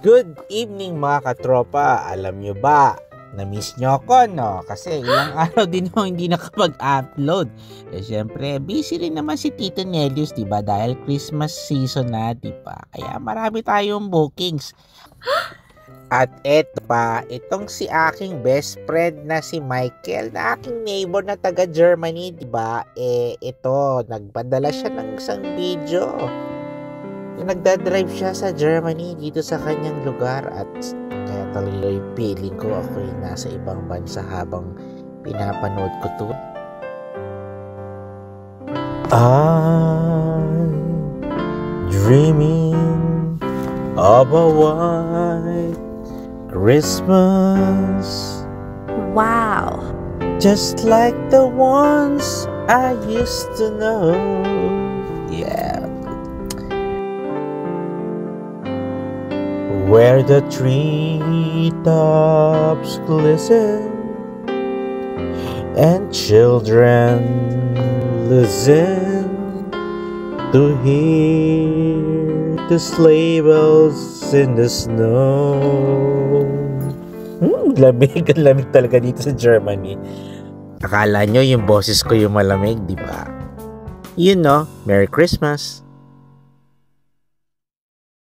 Good evening mga katropa. Alam nyo ba, na-miss nyo ako, no? Kasi ilang araw din ako hindi nakapag-upload. Syempre, busy rin naman si Tito Nelius, diba? Dahil Christmas season na, diba? Kaya marami tayong bookings. At eto pa, itong si aking best friend na si Michael, na aking neighbor na taga Germany, diba? Ito, nagpadala siya ng isang video. Nagdadrive siya sa Germany dito sa kanyang lugar at kaya talaga yung feeling ko ako ay nasa ibang bansa habang pinapanood ko to. I'm dreaming of a white Christmas. Wow! Just like the ones I used to know. Yeah. Where the treetops glisten and children listen to hear the sleigh bells in the snow. Lamig talaga dito sa Germany. Akala nyo yung boses ko yung malamig, di ba? You know, Merry Christmas!